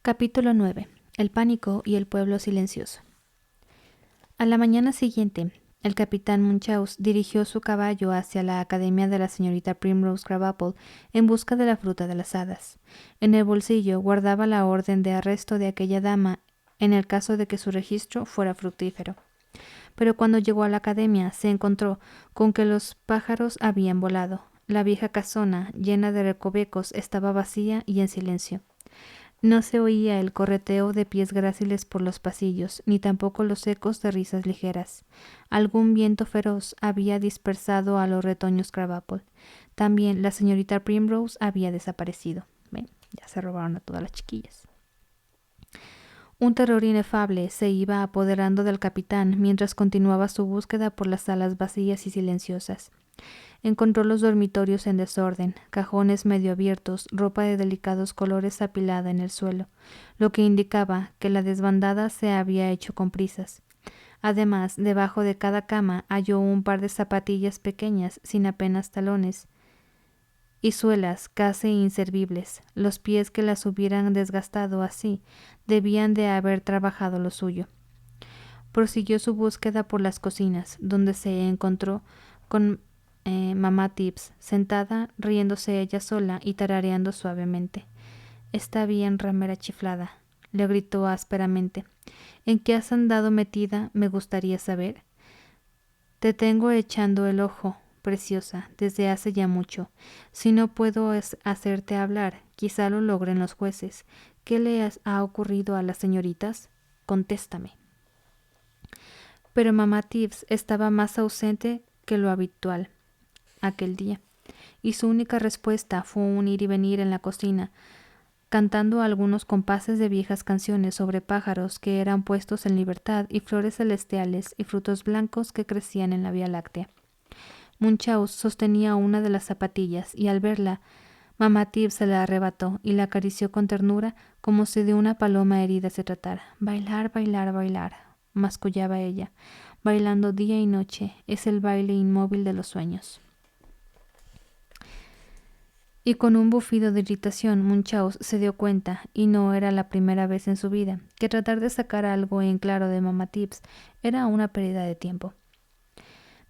Capítulo 9. El pánico y el pueblo silencioso. A la mañana siguiente, el capitán Munchausen dirigió su caballo hacia la academia de la señorita Primrose Krabappel en busca de la fruta de las hadas. En el bolsillo guardaba la orden de arresto de aquella dama en el caso de que su registro fuera fructífero. Pero cuando llegó a la academia se encontró con que los pájaros habían volado. La vieja casona, llena de recovecos, estaba vacía y en silencio. No se oía el correteo de pies gráciles por los pasillos, ni tampoco los ecos de risas ligeras. Algún viento feroz había dispersado a los retoños Krabappel. También la señorita Primrose había desaparecido. Ven, ya se robaron a todas las chiquillas. Un terror inefable se iba apoderando del capitán mientras continuaba su búsqueda por las salas vacías y silenciosas. Encontró los dormitorios en desorden, cajones medio abiertos, ropa de delicados colores apilada en el suelo, lo que indicaba que la desbandada se había hecho con prisas. Además, debajo de cada cama halló un par de zapatillas pequeñas sin apenas talones y suelas casi inservibles. Los pies que las hubieran desgastado así debían de haber trabajado lo suyo. Prosiguió su búsqueda por las cocinas, donde se encontró con mamá Tibbs, sentada, riéndose ella sola y tarareando suavemente. «Está bien, ramera chiflada», le gritó ásperamente. «¿En qué has andado metida? Me gustaría saber». «Te tengo echando el ojo, preciosa, desde hace ya mucho. Si no puedo hacerte hablar, quizá lo logren los jueces. ¿Qué le ha ocurrido a las señoritas? Contéstame». Pero mamá Tibbs estaba más ausente que lo habitual aquel día, y su única respuesta fue un ir y venir en la cocina, cantando algunos compases de viejas canciones sobre pájaros que eran puestos en libertad y flores celestiales y frutos blancos que crecían en la Vía Láctea. Munchausen sostenía una de las zapatillas y al verla, mamá Tibbs se la arrebató y la acarició con ternura como si de una paloma herida se tratara. «Bailar, bailar, bailar», mascullaba ella. «Bailando día y noche, es el baile inmóvil de los sueños». Y con un bufido de irritación, Munchausen se dio cuenta, y no era la primera vez en su vida, que tratar de sacar algo en claro de mamá Tibbs era una pérdida de tiempo.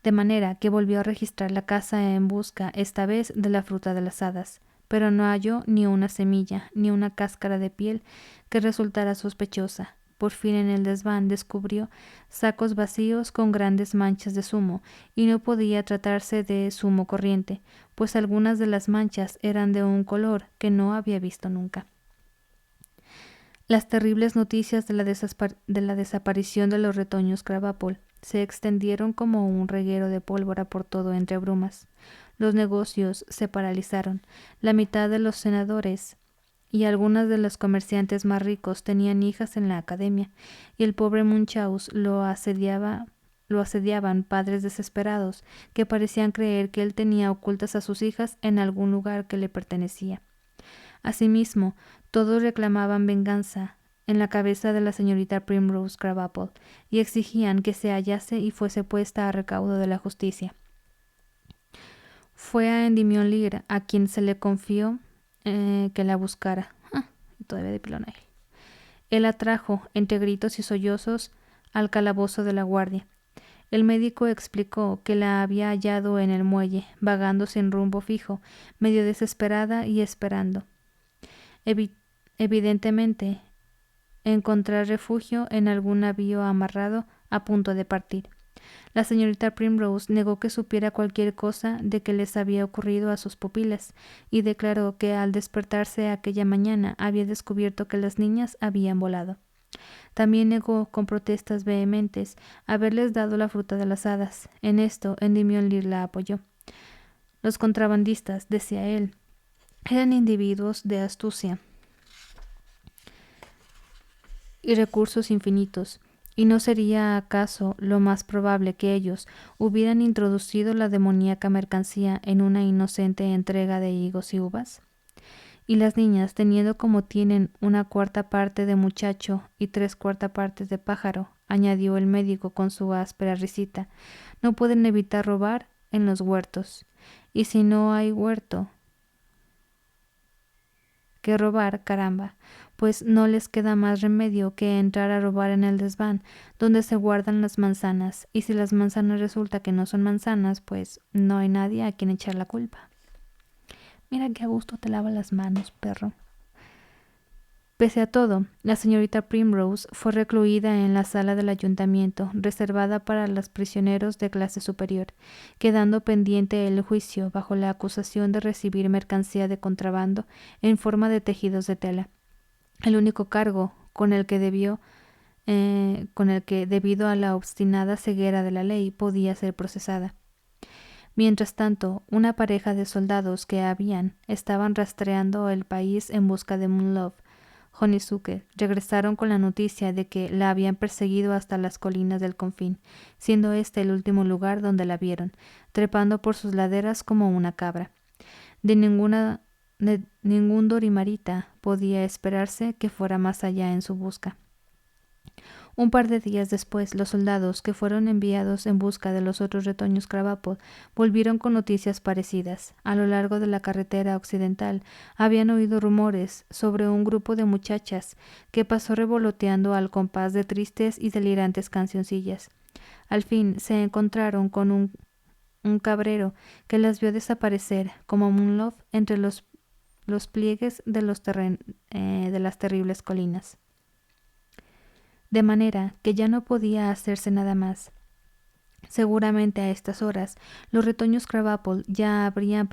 De manera que volvió a registrar la casa en busca, esta vez, de la fruta de las hadas, pero no halló ni una semilla, ni una cáscara de piel que resultara sospechosa. Por fin en el desván descubrió sacos vacíos con grandes manchas de zumo, y no podía tratarse de zumo corriente, pues algunas de las manchas eran de un color que no había visto nunca. Las terribles noticias de la desaparición de los retoños Krabappel se extendieron como un reguero de pólvora por todo entre brumas. Los negocios se paralizaron. La mitad de los senadores y algunas de los comerciantes más ricos tenían hijas en la academia, y el pobre Munchausen lo asediaban padres desesperados que parecían creer que él tenía ocultas a sus hijas en algún lugar que le pertenecía. Asimismo, todos reclamaban venganza en la cabeza de la señorita Primrose Krabappel y exigían que se hallase y fuese puesta a recaudo de la justicia. Fue a Endymion Lear a quien se le confió que la buscara. Todavía de pilón a él. Él la trajo, entre gritos y sollozos, al calabozo de la guardia. El médico explicó que la había hallado en el muelle, vagando sin rumbo fijo, medio desesperada y esperando, evidentemente, encontrar refugio en algún navío amarrado a punto de partir. La señorita Primrose negó que supiera cualquier cosa de que les había ocurrido a sus pupilas y declaró que al despertarse aquella mañana había descubierto que las niñas habían volado. También negó con protestas vehementes haberles dado la fruta de las hadas. En esto Endymion Lear la apoyó. Los contrabandistas, decía él, eran individuos de astucia y recursos infinitos, ¿y no sería acaso lo más probable que ellos hubieran introducido la demoníaca mercancía en una inocente entrega de higos y uvas? Y las niñas, teniendo como tienen una cuarta parte de muchacho y 3/4 partes de pájaro, añadió el médico con su áspera risita, no pueden evitar robar en los huertos. Y si no hay huerto, Que robar, caramba, pues no les queda más remedio que entrar a robar en el desván, donde se guardan las manzanas, y si las manzanas resulta que no son manzanas, pues no hay nadie a quien echar la culpa. Mira qué a gusto te lava las manos, perro. Pese a todo, la señorita Primrose fue recluida en la sala del ayuntamiento, reservada para los prisioneros de clase superior, quedando pendiente el juicio bajo la acusación de recibir mercancía de contrabando en forma de tejidos de tela. El único cargo con el que debido a la obstinada ceguera de la ley, podía ser procesada. Mientras tanto, una pareja de soldados que estaban rastreando el país en busca de Moonlove Honeysuckle regresaron con la noticia de que la habían perseguido hasta las colinas del confín, siendo este el último lugar donde la vieron, trepando por sus laderas como una cabra. De ningún dorimarita podía esperarse que fuera más allá en su busca. Un par de días después, los soldados que fueron enviados en busca de los otros retoños Krabappel volvieron con noticias parecidas. A lo largo de la carretera occidental habían oído rumores sobre un grupo de muchachas que pasó revoloteando al compás de tristes y delirantes cancioncillas. Al fin se encontraron con un cabrero que las vio desaparecer como Moonlove entre los pliegues de las terribles colinas. De manera que ya no podía hacerse nada más. Seguramente a estas horas los retoños Krabappel ya habrían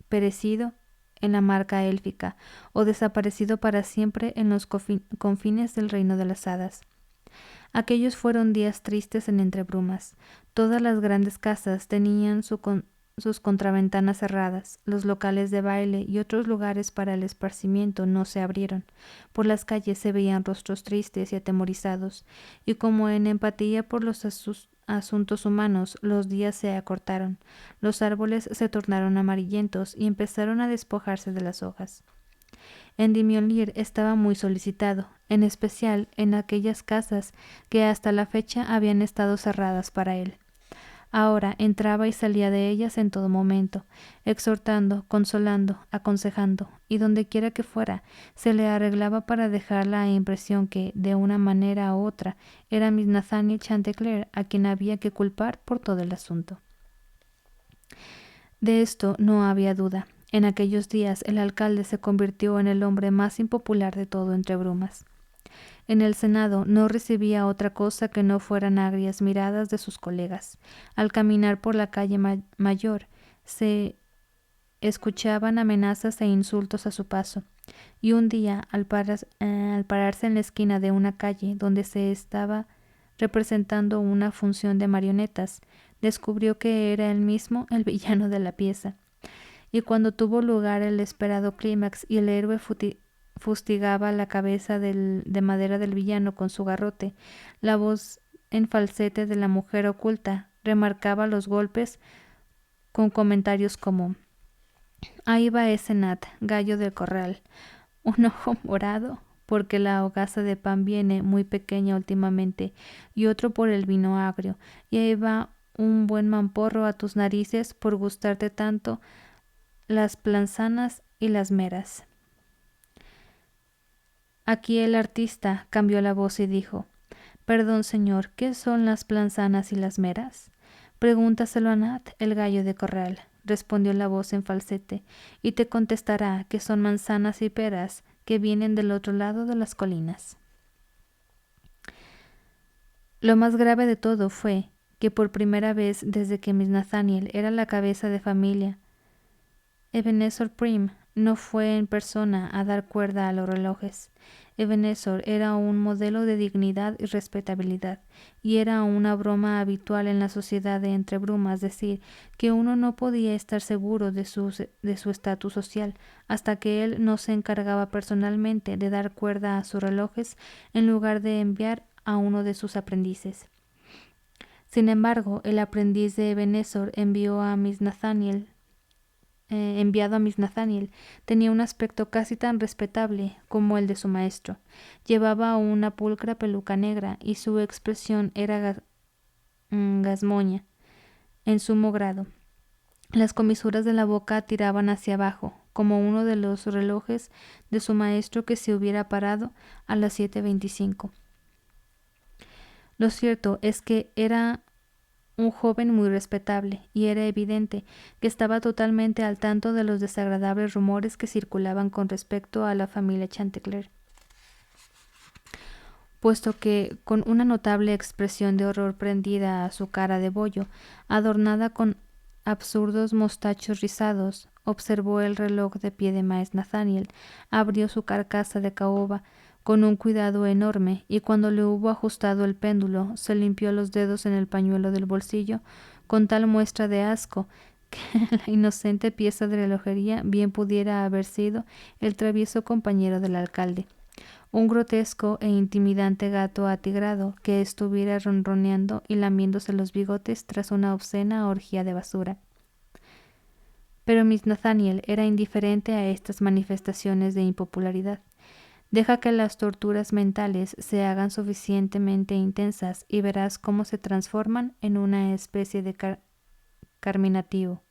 perecido en la marca élfica o desaparecido para siempre en los confines del reino de las hadas. Aquellos fueron días tristes en entre brumas. Todas las grandes casas tenían sus contraventanas cerradas, los locales de baile y otros lugares para el esparcimiento no se abrieron. Por las calles se veían rostros tristes y atemorizados, y como en empatía por los asuntos humanos, los días se acortaron. Los árboles se tornaron amarillentos y empezaron a despojarse de las hojas. Endymion estaba muy solicitado, en especial en aquellas casas que hasta la fecha habían estado cerradas para él. Ahora entraba y salía de ellas en todo momento, exhortando, consolando, aconsejando, y dondequiera que fuera, se le arreglaba para dejar la impresión que, de una manera u otra, era Miss Nathaniel Chanticleer a quien había que culpar por todo el asunto. De esto no había duda. En aquellos días el alcalde se convirtió en el hombre más impopular de todo entre brumas. En el Senado no recibía otra cosa que no fueran agrias miradas de sus colegas. Al caminar por la calle mayor se escuchaban amenazas e insultos a su paso, y un día, al pararse en la esquina de una calle donde se estaba representando una función de marionetas, descubrió que era él mismo el villano de la pieza. Y cuando tuvo lugar el esperado clímax y el héroe fustigaba la cabeza de madera del villano con su garrote, la voz en falsete de la mujer oculta remarcaba los golpes con comentarios como: ahí va ese Nat, gallo del corral, un ojo morado porque la hogaza de pan viene muy pequeña últimamente, y otro por el vino agrio, y ahí va un buen mamporro a tus narices por gustarte tanto las planzanas y las meras. Aquí el artista cambió la voz y dijo: perdón, señor, ¿qué son las planzanas y las meras? Pregúntaselo a Nat, el gallo de corral, respondió la voz en falsete, y te contestará que son manzanas y peras que vienen del otro lado de las colinas. Lo más grave de todo fue que por primera vez desde que Miss Nathaniel era la cabeza de familia, Ebenezer Prim no fue en persona a dar cuerda a los relojes. Ebenezer era un modelo de dignidad y respetabilidad, y era una broma habitual en la sociedad de entre brumas decir que uno no podía estar seguro de su estatus social hasta que él no se encargaba personalmente de dar cuerda a sus relojes en lugar de enviar a uno de sus aprendices. Sin embargo, el aprendiz de Ebenezer enviado a Miss Nathaniel, tenía un aspecto casi tan respetable como el de su maestro. Llevaba una pulcra peluca negra y su expresión era gazmoña en sumo grado. Las comisuras de la boca tiraban hacia abajo, como uno de los relojes de su maestro que se hubiera parado a las 7:25. Lo cierto es que era un joven muy respetable, y era evidente que estaba totalmente al tanto de los desagradables rumores que circulaban con respecto a la familia Chantecler, puesto que, con una notable expresión de horror prendida a su cara de bollo, adornada con absurdos mostachos rizados, observó el reloj de pie de Maese Nathaniel, abrió su carcasa de caoba con un cuidado enorme, y cuando le hubo ajustado el péndulo, se limpió los dedos en el pañuelo del bolsillo, con tal muestra de asco que la inocente pieza de relojería bien pudiera haber sido el travieso compañero del alcalde, un grotesco e intimidante gato atigrado que estuviera ronroneando y lamiéndose los bigotes tras una obscena orgía de basura. Pero Miss Nathaniel era indiferente a estas manifestaciones de impopularidad. Deja que las torturas mentales se hagan suficientemente intensas y verás cómo se transforman en una especie de carminativo.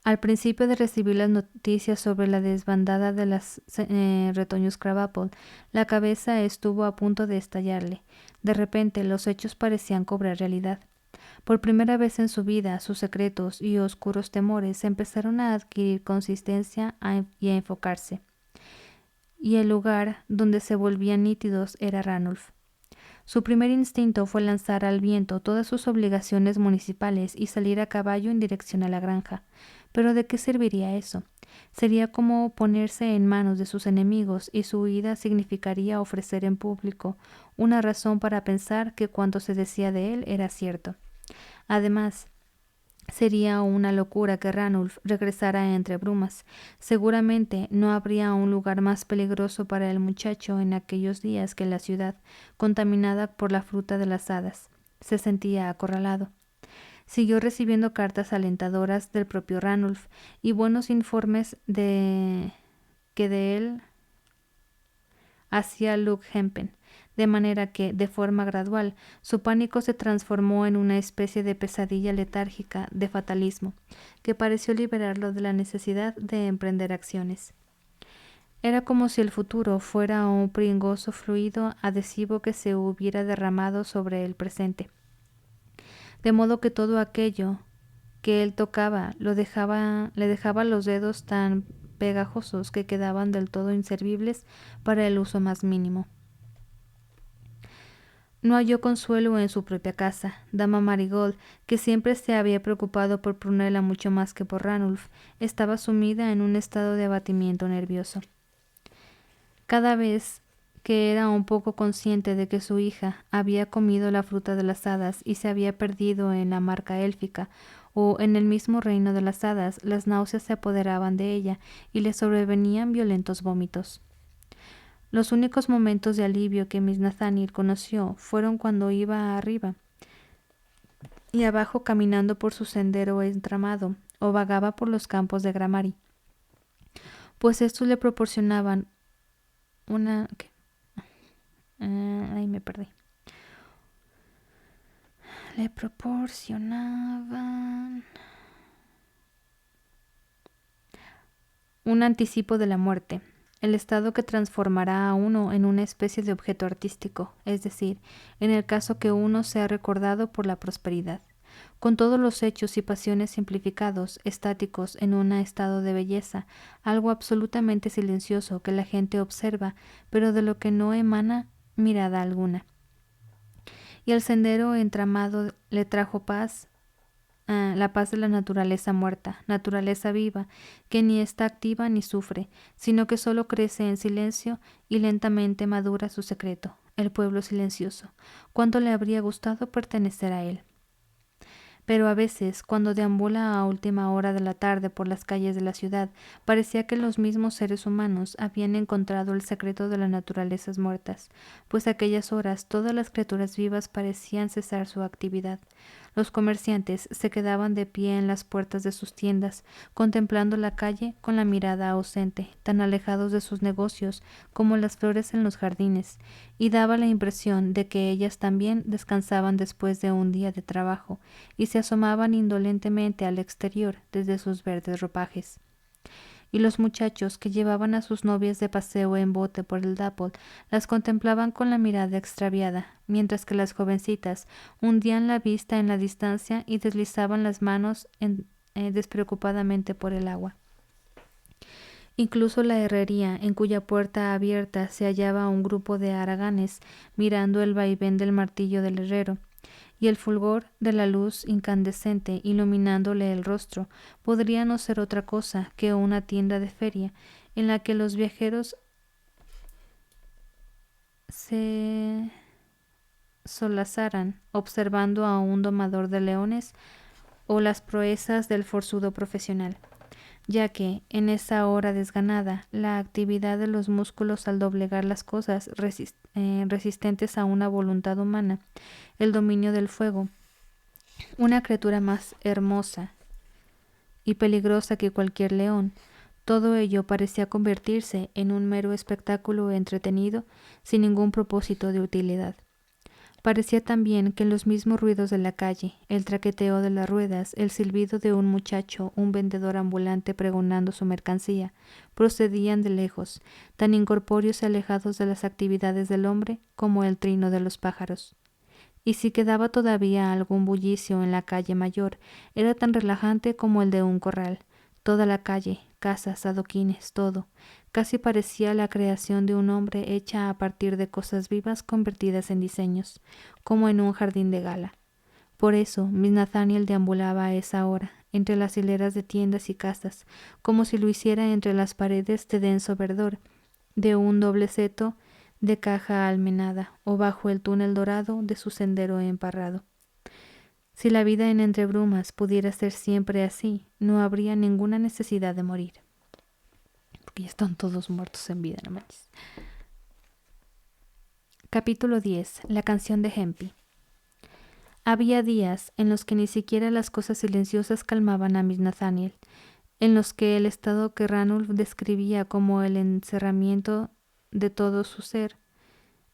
Al principio de recibir las noticias sobre la desbandada de las retoños Krabappel, la cabeza estuvo a punto de estallarle. De repente los hechos parecían cobrar realidad. Por primera vez en su vida, sus secretos y oscuros temores empezaron a adquirir consistencia y a enfocarse. Y el lugar donde se volvían nítidos era Ranulf. Su primer instinto fue lanzar al viento todas sus obligaciones municipales y salir a caballo en dirección a la granja. Pero ¿de qué serviría eso? Sería como ponerse en manos de sus enemigos, y su huida significaría ofrecer en público una razón para pensar que cuanto se decía de él era cierto. Además, sería una locura que Ranulf regresara entre brumas. Seguramente no habría un lugar más peligroso para el muchacho en aquellos días que la ciudad, contaminada por la fruta de las hadas. Se sentía acorralado. Siguió recibiendo cartas alentadoras del propio Ranulf y buenos informes que de él hacía Luke Hempen, de manera que, de forma gradual, su pánico se transformó en una especie de pesadilla letárgica de fatalismo, que pareció liberarlo de la necesidad de emprender acciones. Era como si el futuro fuera un pringoso fluido adhesivo que se hubiera derramado sobre el presente, de modo que todo aquello que él tocaba le dejaba los dedos tan pegajosos que quedaban del todo inservibles para el uso más mínimo. No halló consuelo en su propia casa. Dama Marigold, que siempre se había preocupado por Prunella mucho más que por Ranulf, estaba sumida en un estado de abatimiento nervioso. Cada vez que era un poco consciente de que su hija había comido la fruta de las hadas y se había perdido en la marca élfica o en el mismo reino de las hadas, las náuseas se apoderaban de ella y le sobrevenían violentos vómitos. Los únicos momentos de alivio que Miss Nathaniel conoció fueron cuando iba arriba y abajo caminando por su sendero entramado o vagaba por los campos de Gramari, pues estos le proporcionaban una... ahí me perdí. Le proporcionaban un anticipo de la muerte, el estado que transformará a uno en una especie de objeto artístico, es decir, en el caso que uno sea recordado por la prosperidad, con todos los hechos y pasiones simplificados, estáticos en un estado de belleza, algo absolutamente silencioso que la gente observa, pero de lo que no emana mirada alguna. Y el sendero entramado le trajo paz, la paz de la naturaleza muerta, naturaleza viva, que ni está activa ni sufre, sino que solo crece en silencio y lentamente madura su secreto, el pueblo silencioso. ¿Cuánto le habría gustado pertenecer a él? Pero a veces, cuando deambula a última hora de la tarde por las calles de la ciudad, parecía que los mismos seres humanos habían encontrado el secreto de las naturalezas muertas, pues a aquellas horas todas las criaturas vivas parecían cesar su actividad. Los comerciantes se quedaban de pie en las puertas de sus tiendas, contemplando la calle con la mirada ausente, tan alejados de sus negocios como las flores en los jardines, y daba la impresión de que ellas también descansaban después de un día de trabajo, y se asomaban indolentemente al exterior desde sus verdes ropajes. Y los muchachos que llevaban a sus novias de paseo en bote por el Dapple las contemplaban con la mirada extraviada, mientras que las jovencitas hundían la vista en la distancia y deslizaban las manos despreocupadamente por el agua. Incluso la herrería, en cuya puerta abierta se hallaba un grupo de haraganes mirando el vaivén del martillo del herrero, y el fulgor de la luz incandescente iluminándole el rostro, podría no ser otra cosa que una tienda de feria en la que los viajeros se solazaran observando a un domador de leones o las proezas del forzudo profesional, ya que, en esa hora desganada, la actividad de los músculos al doblegar las cosas resistentes a una voluntad humana, el dominio del fuego, una criatura más hermosa y peligrosa que cualquier león, todo ello parecía convertirse en un mero espectáculo entretenido sin ningún propósito de utilidad. Parecía también que los mismos ruidos de la calle, el traqueteo de las ruedas, el silbido de un muchacho, un vendedor ambulante pregonando su mercancía, procedían de lejos, tan incorpóreos y alejados de las actividades del hombre como el trino de los pájaros. Y si quedaba todavía algún bullicio en la calle mayor, era tan relajante como el de un corral. Toda la calle, casas, adoquines, todo, casi parecía la creación de un hombre hecha a partir de cosas vivas convertidas en diseños, como en un jardín de gala. Por eso Miss Nathaniel deambulaba a esa hora, entre las hileras de tiendas y casas, como si lo hiciera entre las paredes de denso verdor, de un doble seto de caja almenada, o bajo el túnel dorado de su sendero emparrado. Si la vida en Entre Brumas pudiera ser siempre así, no habría ninguna necesidad de morir. Porque ya están todos muertos en vida, no manches. Capítulo 10. La canción de Hempy. Había días en los que ni siquiera las cosas silenciosas calmaban a Miss Nathaniel, en los que el estado que Ranulph describía como el encerramiento de todo su ser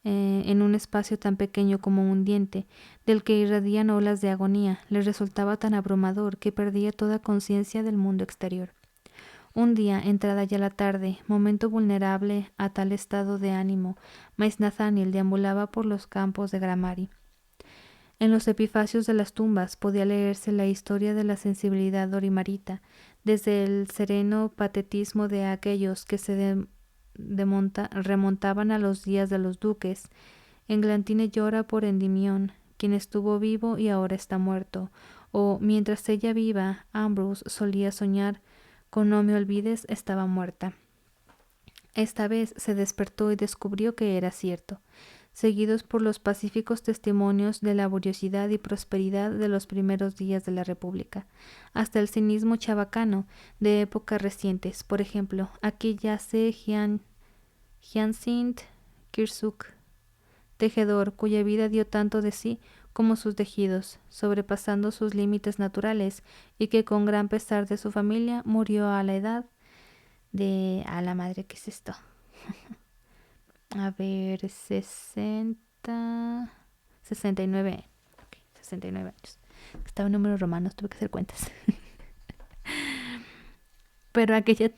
en un espacio tan pequeño como un diente, del que irradian olas de agonía, le resultaba tan abrumador que perdía toda conciencia del mundo exterior. Un día, entrada ya la tarde, momento vulnerable a tal estado de ánimo, Miss Nathaniel deambulaba por los campos de Gramary. En los epifacios de las tumbas podía leerse la historia de la sensibilidad dorimarita, desde el sereno patetismo de aquellos que se remontaban a los días de los duques. Englantine llora por Endimión, quien estuvo vivo y ahora está muerto, o mientras ella viva, Ambrose solía soñar con no me olvides estaba muerta. Esta vez se despertó y descubrió que era cierto, seguidos por los pacíficos testimonios de la laboriosidad y prosperidad de los primeros días de la República, hasta el cinismo chabacano de épocas recientes. Por ejemplo, aquí yace Hyacinth Kersuk, tejedor, cuya vida dio tanto de sí como sus tejidos, sobrepasando sus límites naturales, y que con gran pesar de su familia murió a la edad de... a la madre, ¿qué es esto? A ver, 69. Okay, 69 años. Estaba en números romanos, tuve que hacer cuentas. Pero aquella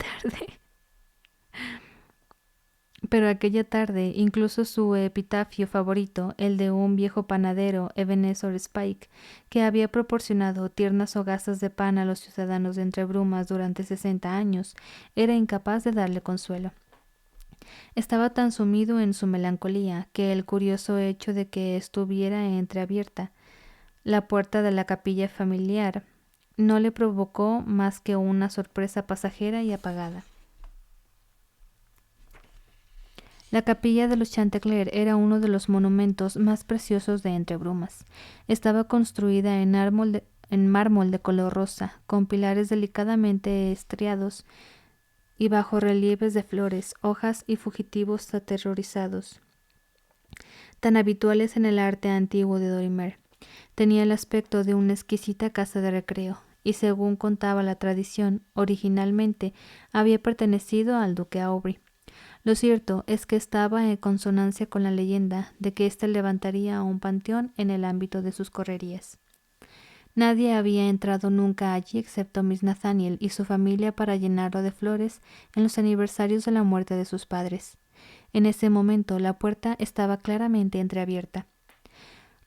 tarde, incluso su epitafio favorito, el de un viejo panadero, Ebenezer Spike, que había proporcionado tiernas hogazas de pan a los ciudadanos de Entre Brumas durante 60 años, era incapaz de darle consuelo. Estaba tan sumido en su melancolía que el curioso hecho de que estuviera entreabierta la puerta de la capilla familiar no le provocó más que una sorpresa pasajera y apagada. La capilla de los Chantecler era uno de los monumentos más preciosos de Entre Brumas. Estaba construida en mármol de color rosa, con pilares delicadamente estriados y bajorrelieves de flores, hojas y fugitivos aterrorizados, tan habituales en el arte antiguo de Dorimer. Tenía el aspecto de una exquisita casa de recreo, y según contaba la tradición, originalmente había pertenecido al duque Aubrey. Lo cierto es que estaba en consonancia con la leyenda de que éste levantaría un panteón en el ámbito de sus correrías. Nadie había entrado nunca allí excepto Miss Nathaniel y su familia para llenarlo de flores en los aniversarios de la muerte de sus padres. En ese momento la puerta estaba claramente entreabierta.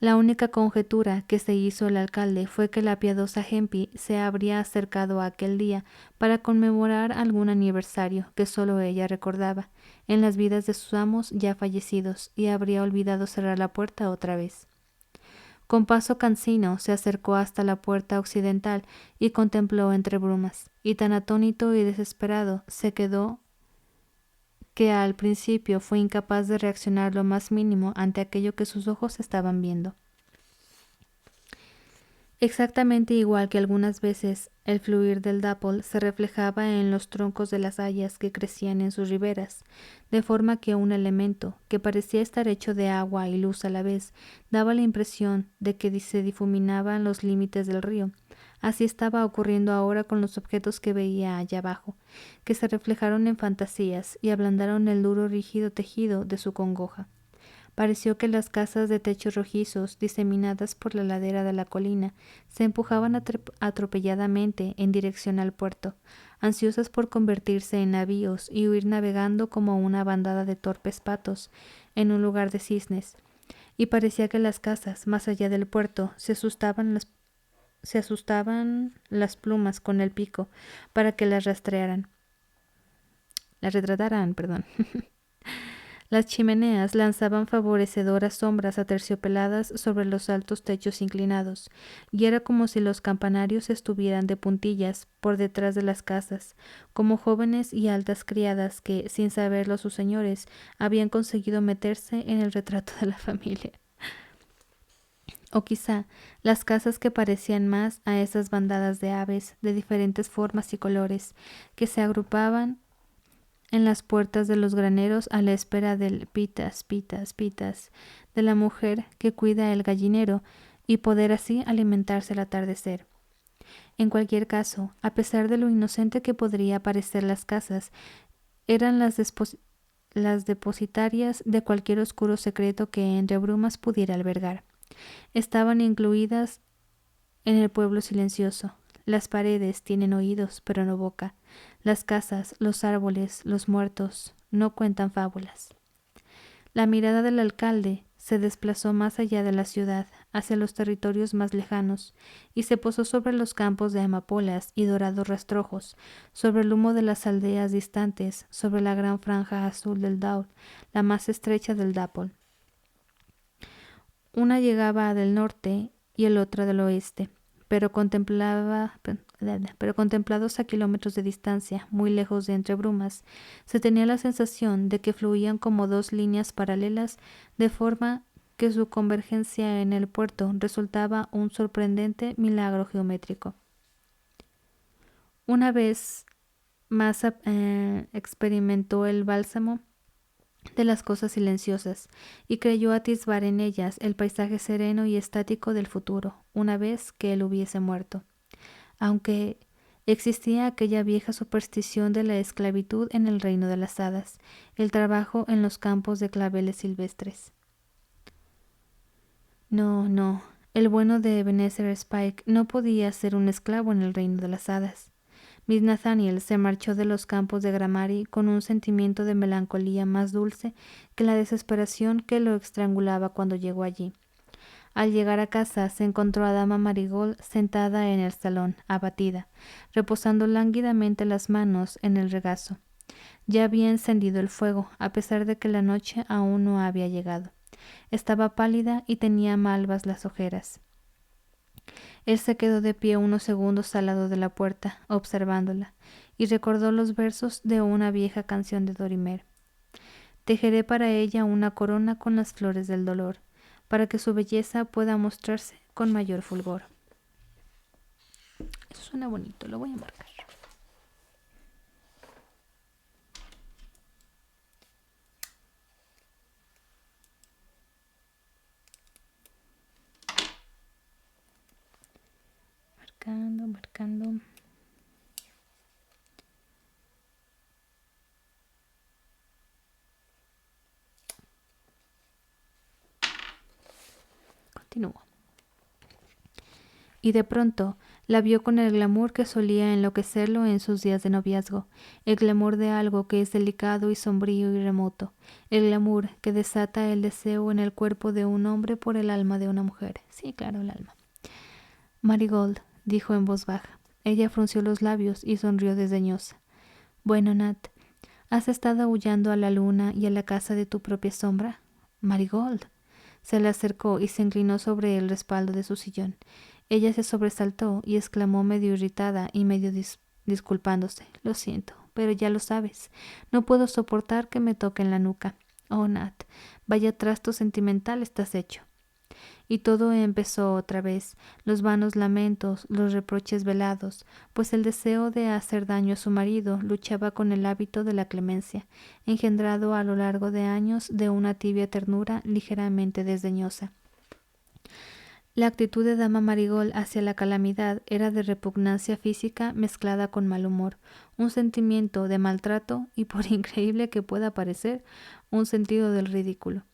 La única conjetura que se hizo el alcalde fue que la piadosa Hempy se habría acercado aquel día para conmemorar algún aniversario que solo ella recordaba en las vidas de sus amos ya fallecidos y habría olvidado cerrar la puerta otra vez. Con paso cansino se acercó hasta la puerta occidental y contempló entre brumas, y tan atónito y desesperado se quedó que al principio fue incapaz de reaccionar lo más mínimo ante aquello que sus ojos estaban viendo. Exactamente igual que algunas veces el fluir del Dapple se reflejaba en los troncos de las hayas que crecían en sus riberas, de forma que un elemento, que parecía estar hecho de agua y luz a la vez, daba la impresión de que se difuminaban los límites del río. Así estaba ocurriendo ahora con los objetos que veía allá abajo, que se reflejaron en fantasías y ablandaron el duro rígido tejido de su congoja. Pareció que las casas de techos rojizos, diseminadas por la ladera de la colina, se empujaban atropelladamente en dirección al puerto, ansiosas por convertirse en navíos y huir navegando como una bandada de torpes patos en un lugar de cisnes, y parecía que las casas, más allá del puerto, se asustaban las plumas con el pico para que las retrataran, perdón. Las chimeneas lanzaban favorecedoras sombras aterciopeladas sobre los altos techos inclinados, y era como si los campanarios estuvieran de puntillas por detrás de las casas, como jóvenes y altas criadas que, sin saberlo sus señores, habían conseguido meterse en el retrato de la familia. O quizá las casas que parecían más a esas bandadas de aves de diferentes formas y colores que se agrupaban en las puertas de los graneros a la espera del pitas, pitas, pitas de la mujer que cuida el gallinero y poder así alimentarse al atardecer. En cualquier caso, a pesar de lo inocente que podría parecer las casas, eran las depositarias de cualquier oscuro secreto que entre brumas pudiera albergar. Estaban incluidas en el pueblo silencioso. Las paredes tienen oídos, pero no boca. Las casas, los árboles, los muertos, no cuentan fábulas. La mirada del alcalde se desplazó más allá de la ciudad, hacia los territorios más lejanos, y se posó sobre los campos de amapolas y dorados rastrojos, sobre el humo de las aldeas distantes, sobre la gran franja azul del Down, la más estrecha del Dapple. Una llegaba del norte y el otra del oeste, pero contemplados a kilómetros de distancia, muy lejos de entre brumas, se tenía la sensación de que fluían como dos líneas paralelas, de forma que su convergencia en el puerto resultaba un sorprendente milagro geométrico. Una vez más experimentó el bálsamo de las cosas silenciosas, y creyó atisbar en ellas el paisaje sereno y estático del futuro, una vez que él hubiese muerto. Aunque existía aquella vieja superstición de la esclavitud en el reino de las hadas, el trabajo en los campos de claveles silvestres. No, el bueno de Ebenezer Spike no podía ser un esclavo en el reino de las hadas. Miss Nathaniel se marchó de los campos de Gramary con un sentimiento de melancolía más dulce que la desesperación que lo estrangulaba cuando llegó allí. Al llegar a casa se encontró a Dama Marigold sentada en el salón, abatida, reposando lánguidamente las manos en el regazo. Ya había encendido el fuego, a pesar de que la noche aún no había llegado. Estaba pálida y tenía malvas las ojeras. Él se quedó de pie unos segundos al lado de la puerta, observándola, y recordó los versos de una vieja canción de Dorimer. Tejeré para ella una corona con las flores del dolor, para que su belleza pueda mostrarse con mayor fulgor. Eso suena bonito, lo voy a marcar. marcando. Continúo. Y de pronto la vio con el glamour que solía enloquecerlo en sus días de noviazgo, el glamour de algo que es delicado y sombrío y remoto, el glamour que desata el deseo en el cuerpo de un hombre por el alma de una mujer. Sí, claro, el alma. Marigold, dijo en voz baja. Ella frunció los labios y sonrió desdeñosa. Bueno, Nat, ¿has estado aullando a la luna y a la casa de tu propia sombra? Marigold. Se le acercó y se inclinó sobre el respaldo de su sillón. Ella se sobresaltó y exclamó medio irritada y medio disculpándose. Lo siento, pero ya lo sabes. No puedo soportar que me toquen la nuca. Oh, Nat, vaya trasto sentimental estás hecho. Y todo empezó otra vez, los vanos lamentos, los reproches velados, pues el deseo de hacer daño a su marido luchaba con el hábito de la clemencia, engendrado a lo largo de años de una tibia ternura ligeramente desdeñosa. La actitud de dama Marigold hacia la calamidad era de repugnancia física mezclada con mal humor, un sentimiento de maltrato y, por increíble que pueda parecer, un sentido del ridículo.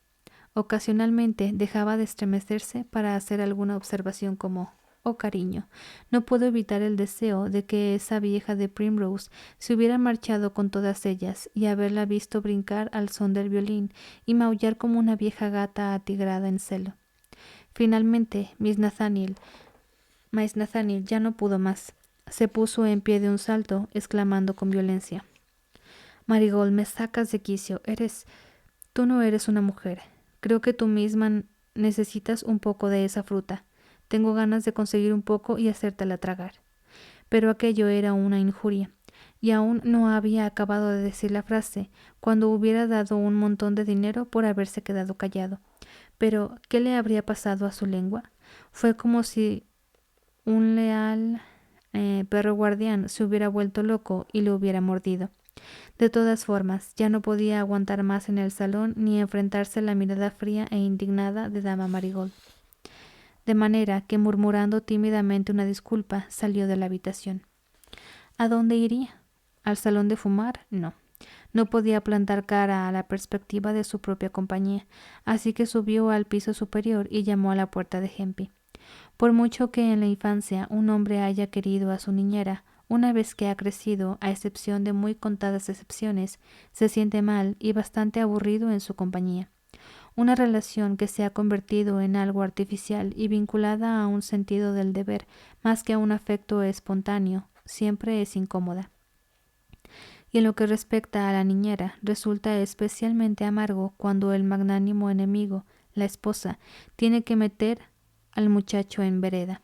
Ocasionalmente dejaba de estremecerse para hacer alguna observación como «Oh, cariño, no puedo evitar el deseo de que esa vieja de Primrose se hubiera marchado con todas ellas y haberla visto brincar al son del violín y maullar como una vieja gata atigrada en celo». Finalmente, Miss Nathaniel ya no pudo más. Se puso en pie de un salto, exclamando con violencia. «Marigold, me sacas de quicio. Tú no eres una mujer. Creo que tú misma necesitas un poco de esa fruta. Tengo ganas de conseguir un poco y hacértela tragar». Pero aquello era una injuria, y aún no había acabado de decir la frase, cuando hubiera dado un montón de dinero por haberse quedado callado. Pero, ¿qué le habría pasado a su lengua? Fue como si un leal perro guardián se hubiera vuelto loco y lo hubiera mordido. De todas formas, ya no podía aguantar más en el salón ni enfrentarse a la mirada fría e indignada de dama Marigold. De manera que, murmurando tímidamente una disculpa, salió de la habitación. ¿A dónde iría? ¿Al salón de fumar? No. No podía plantar cara a la perspectiva de su propia compañía, así que subió al piso superior y llamó a la puerta de Hempy. Por mucho que en la infancia un hombre haya querido a su niñera, una vez que ha crecido, a excepción de muy contadas excepciones, se siente mal y bastante aburrido en su compañía. Una relación que se ha convertido en algo artificial y vinculada a un sentido del deber más que a un afecto espontáneo, siempre es incómoda. Y en lo que respecta a la niñera, resulta especialmente amargo cuando el magnánimo enemigo, la esposa, tiene que meter al muchacho en vereda.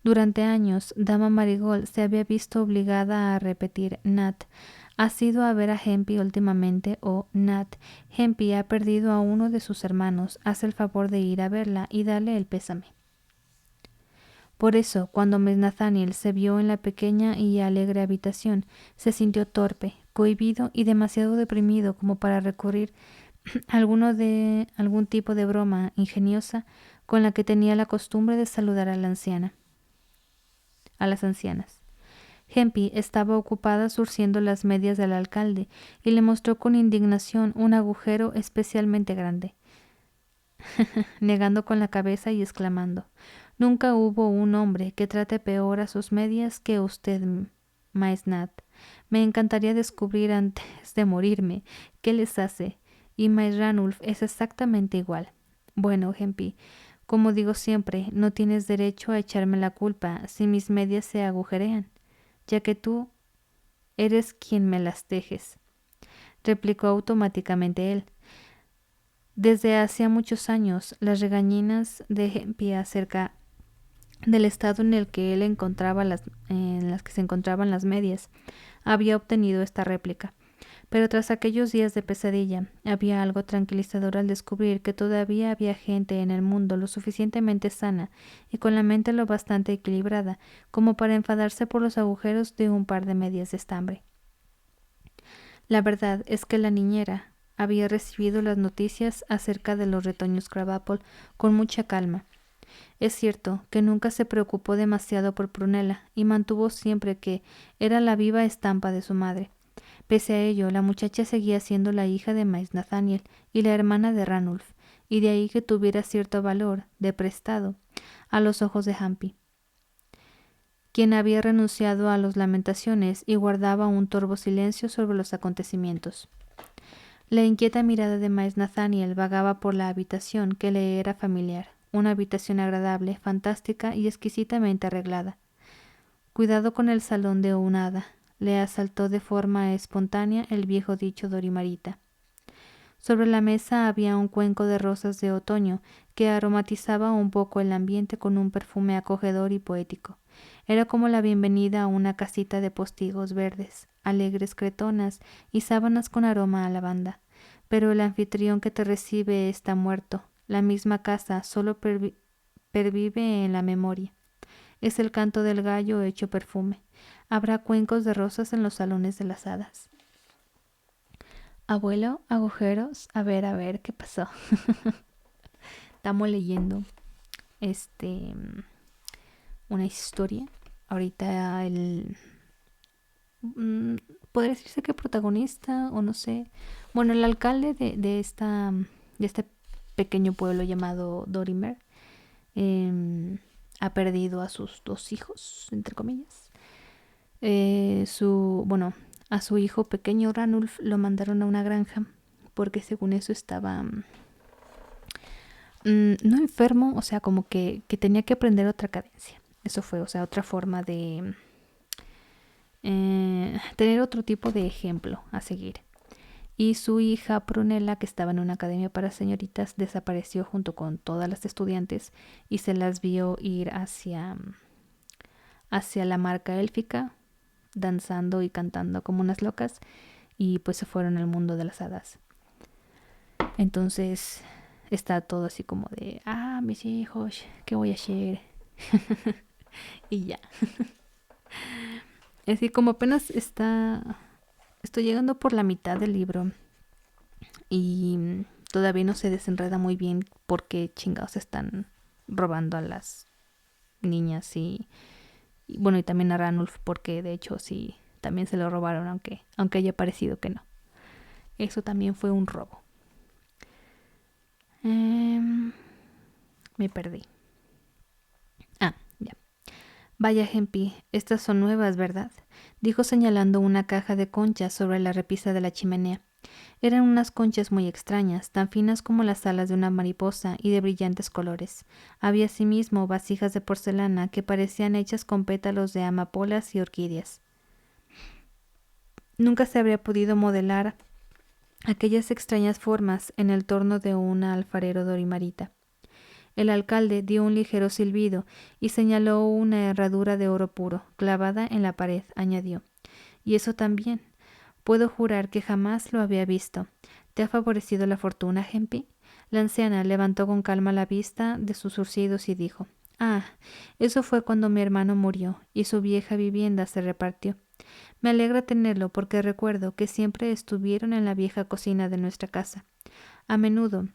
Durante años, dama Marigold se había visto obligada a repetir «Nat, ¿has ido a ver a Hempy últimamente?» o «Nat, Hempy ha perdido a uno de sus hermanos, haz el favor de ir a verla y darle el pésame». Por eso, cuando Miss Nathaniel se vio en la pequeña y alegre habitación, se sintió torpe, cohibido y demasiado deprimido como para recurrir a algún tipo de broma ingeniosa con la que tenía la costumbre de saludar a las ancianas. Hempy estaba ocupada surciendo las medias del alcalde y le mostró con indignación un agujero especialmente grande, negando con la cabeza y exclamando: «Nunca hubo un hombre que trate peor a sus medias que usted, Miss Nat. Me encantaría descubrir antes de morirme qué les hace, y Miss Ranulph es exactamente igual. Bueno, Hempy, como digo siempre, no tienes derecho a echarme la culpa si mis medias se agujerean, ya que tú eres quien me las tejes», replicó automáticamente él. Desde hacía muchos años, las regañinas de Hempy acerca del estado en el que en las que se encontraban las medias, había obtenido esta réplica. Pero tras aquellos días de pesadilla, había algo tranquilizador al descubrir que todavía había gente en el mundo lo suficientemente sana y con la mente lo bastante equilibrada como para enfadarse por los agujeros de un par de medias de estambre. La verdad es que la niñera había recibido las noticias acerca de los retoños Krabappel con mucha calma. Es cierto que nunca se preocupó demasiado por Prunella y mantuvo siempre que era la viva estampa de su madre. Pese a ello, la muchacha seguía siendo la hija de Miles Nathaniel y la hermana de Ranulf, y de ahí que tuviera cierto valor, de prestado, a los ojos de Humpy, quien había renunciado a las lamentaciones y guardaba un torvo silencio sobre los acontecimientos. La inquieta mirada de Miles Nathaniel vagaba por la habitación que le era familiar, una habitación agradable, fantástica y exquisitamente arreglada. Cuidado con el salón de una hada, le asaltó de forma espontánea el viejo dicho Dorimarita. Sobre la mesa había un cuenco de rosas de otoño que aromatizaba un poco el ambiente con un perfume acogedor y poético. Era como la bienvenida a una casita de postigos verdes, alegres cretonas y sábanas con aroma a lavanda. Pero el anfitrión que te recibe está muerto. La misma casa solo pervive en la memoria. Es el canto del gallo hecho perfume. Habrá cuencos de rosas en los salones de las hadas. Abuelo, agujeros, a ver, ¿qué pasó? Estamos leyendo una historia. Ahorita podría decirse que protagonista, o no sé. Bueno, el alcalde de este pequeño pueblo llamado Dorimer ha perdido a sus 2 hijos, entre comillas. A su hijo pequeño Ranulf lo mandaron a una granja porque según eso estaba no enfermo, o sea, como que tenía que aprender otra cadencia. Eso fue, o sea, otra forma de tener otro tipo de ejemplo a seguir. Y su hija Prunella, que estaba en una academia para señoritas, desapareció junto con todas las estudiantes y se las vio ir hacia la marca élfica, danzando y cantando como unas locas, y pues se fueron al mundo de las hadas. Entonces está todo así como de, mis hijos, ¿qué voy a hacer? Y ya. Así como apenas estoy llegando por la mitad del libro y todavía no se desenreda muy bien por qué chingados están robando a las niñas y bueno, y también a Ranulf, porque de hecho sí, también se lo robaron, aunque haya parecido que no. Eso también fue un robo. Me perdí. Ya. Vaya, Hempy, estas son nuevas, ¿verdad? Dijo señalando una caja de conchas sobre la repisa de la chimenea. Eran unas conchas muy extrañas, tan finas como las alas de una mariposa y de brillantes colores. Había asimismo vasijas de porcelana que parecían hechas con pétalos de amapolas y orquídeas. Nunca se habría podido modelar aquellas extrañas formas en el torno de un alfarero dorimarita. El alcalde dio un ligero silbido y señaló una herradura de oro puro, clavada en la pared, añadió. Y eso también. Puedo jurar que jamás lo había visto. ¿Te ha favorecido la fortuna, Hempy? La anciana levantó con calma la vista de sus surcidos y dijo, eso fue cuando mi hermano murió y su vieja vivienda se repartió. Me alegra tenerlo porque recuerdo que siempre estuvieron en la vieja cocina de nuestra casa. A menudo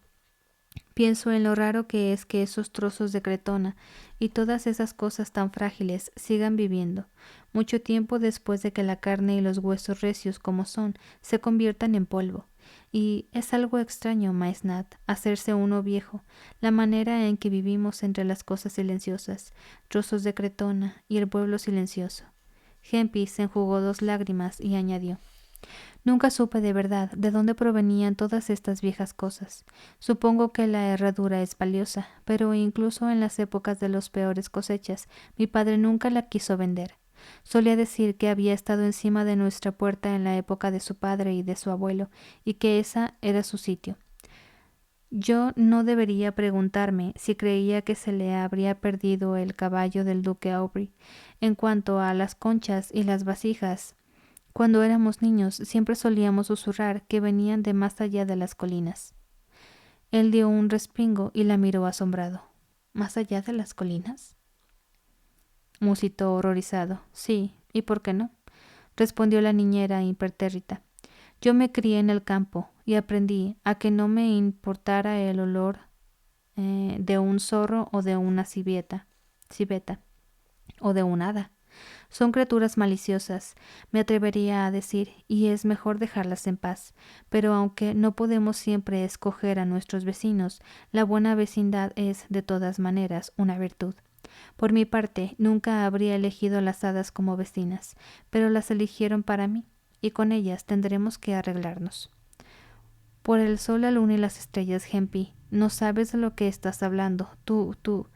pienso en lo raro que es que esos trozos de cretona y todas esas cosas tan frágiles sigan viviendo, mucho tiempo después de que la carne y los huesos recios como son se conviertan en polvo. Y es algo extraño, Maesnat, hacerse uno viejo, la manera en que vivimos entre las cosas silenciosas, trozos de cretona y el pueblo silencioso. Hempy se enjugó 2 lágrimas y añadió, nunca supe de verdad de dónde provenían todas estas viejas cosas. Supongo que la herradura es valiosa, pero incluso en las épocas de las peores cosechas, mi padre nunca la quiso vender. Solía decir que había estado encima de nuestra puerta en la época de su padre y de su abuelo, y que esa era su sitio. Yo no debería preguntarme si creía que se le habría perdido el caballo del duque Aubrey. En cuanto a las conchas y las vasijas, cuando éramos niños siempre solíamos susurrar que venían de más allá de las colinas. Él dio un respingo y la miró asombrado. ¿Más allá de las colinas?, musitó horrorizado. Sí, ¿y por qué no?, respondió la niñera impertérrita. Yo me crié en el campo y aprendí a que no me importara el olor de un zorro o de una civeta o de un hada. Son criaturas maliciosas, me atrevería a decir, y es mejor dejarlas en paz. Pero aunque no podemos siempre escoger a nuestros vecinos, la buena vecindad es, de todas maneras, una virtud. Por mi parte, nunca habría elegido a las hadas como vecinas, pero las eligieron para mí, y con ellas tendremos que arreglarnos. Por el sol, la luna y las estrellas, Hempy, no sabes de lo que estás hablando, tú.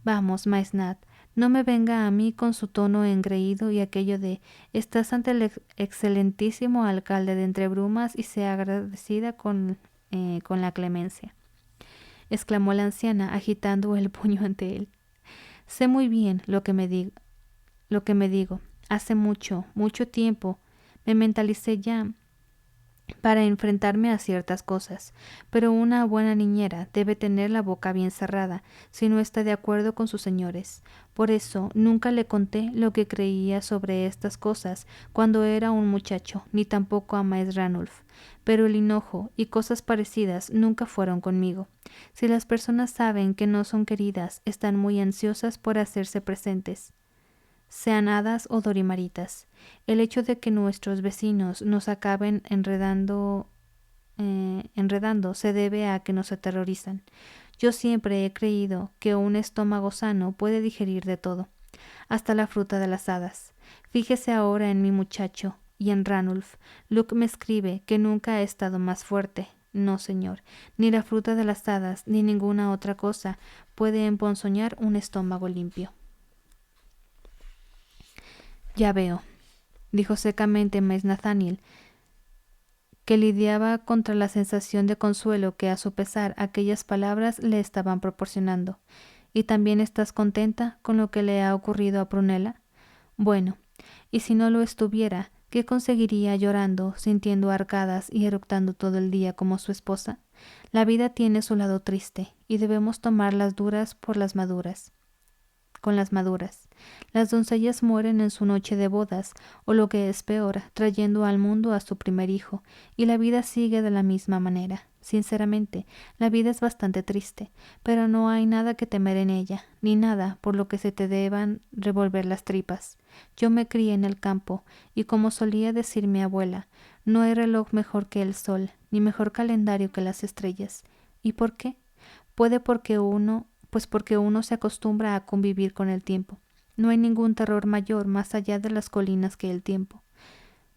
Vamos, Maisnat, no me venga a mí con su tono engreído y aquello de «estás ante el excelentísimo alcalde de Entre Brumas y sea agradecida con la clemencia», exclamó la anciana agitando el puño ante él. «Sé muy bien lo que me digo. Hace mucho tiempo me mentalicé ya para enfrentarme a ciertas cosas, pero una buena niñera debe tener la boca bien cerrada si no está de acuerdo con sus señores. Por eso nunca le conté lo que creía sobre estas cosas cuando era un muchacho, ni tampoco a Maes Ranulf. Pero el hinojo y cosas parecidas nunca fueron conmigo. Si las personas saben que no son queridas, están muy ansiosas por hacerse presentes, sean hadas o dorimaritas. El hecho de que nuestros vecinos nos acaben enredando se debe a que nos aterrorizan. Yo siempre he creído que un estómago sano puede digerir de todo, hasta la fruta de las hadas. Fíjese ahora en mi muchacho y en Ranulf. Luke me escribe que nunca ha estado más fuerte. No, señor, ni la fruta de las hadas ni ninguna otra cosa puede emponzoñar un estómago limpio. Ya veo, dijo secamente Maes Nathaniel, que lidiaba contra la sensación de consuelo que a su pesar aquellas palabras le estaban proporcionando. ¿Y también estás contenta con lo que le ha ocurrido a Prunella? Bueno, y si no lo estuviera, ¿qué conseguiría llorando, sintiendo arcadas y eructando todo el día como su esposa? La vida tiene su lado triste, y debemos tomar las duras por las maduras. Con las maduras. Las doncellas mueren en su noche de bodas, o lo que es peor, trayendo al mundo a su primer hijo, y la vida sigue de la misma manera. Sinceramente, la vida es bastante triste, pero no hay nada que temer en ella, ni nada por lo que se te deban revolver las tripas. Yo me crié en el campo, y como solía decir mi abuela, no hay reloj mejor que el sol, ni mejor calendario que las estrellas. ¿Y por qué? Porque uno se acostumbra a convivir con el tiempo. No hay ningún terror mayor más allá de las colinas que el tiempo.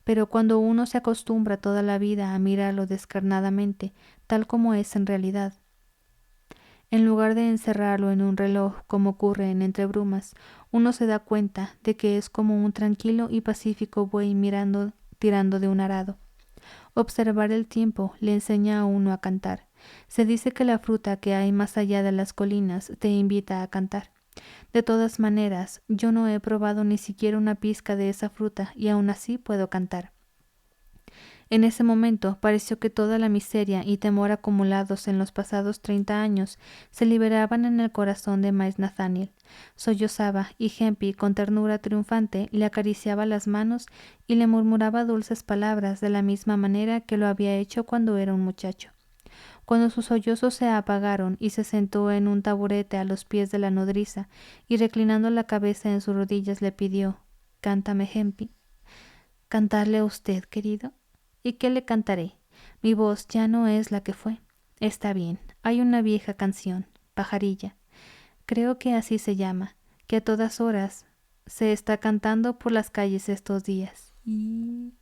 Pero cuando uno se acostumbra toda la vida a mirarlo descarnadamente, tal como es en realidad, en lugar de encerrarlo en un reloj como ocurre en Entre Brumas, uno se da cuenta de que es como un tranquilo y pacífico buey tirando de un arado. Observar el tiempo le enseña a uno a cantar. Se dice que la fruta que hay más allá de las colinas te invita a cantar. De todas maneras, yo no he probado ni siquiera una pizca de esa fruta y aún así puedo cantar. En ese momento pareció que toda la miseria y temor acumulados en los pasados 30 años se liberaban en el corazón de Maes Nathaniel. Sollozaba y Hempy, con ternura triunfante, le acariciaba las manos y le murmuraba dulces palabras de la misma manera que lo había hecho cuando era un muchacho. Cuando sus sollozos se apagaron y se sentó en un taburete a los pies de la nodriza y reclinando la cabeza en sus rodillas le pidió: «Cántame, Hempy». «¿Cantarle a usted, querido? ¿Y qué le cantaré? Mi voz ya no es la que fue». «Está bien, hay una vieja canción, Pajarilla, creo que así se llama, que a todas horas se está cantando por las calles estos días. Y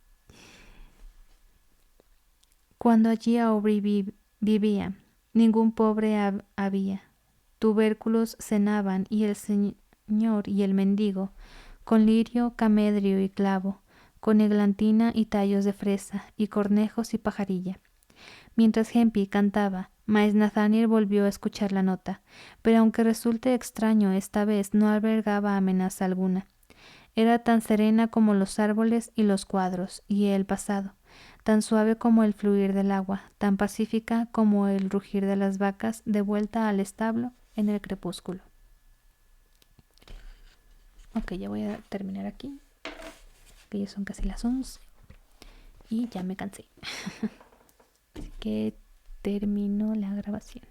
cuando allí Aubrey vivía, ningún pobre había. Tubérculos cenaban y el señor y el mendigo, con lirio, camedrio y clavo, con eglantina y tallos de fresa, y cornejos y pajarilla. Mientras Hempy cantaba, Maes Nathaniel volvió a escuchar la nota, pero aunque resulte extraño, esta vez no albergaba amenaza alguna. Era tan serena como los árboles y los cuadros, y el pasado, tan suave como el fluir del agua, tan pacífica como el rugir de las vacas de vuelta al establo en el crepúsculo. Ok, ya voy a terminar aquí, que ya son casi las 11 y ya me cansé. Así que termino la grabación.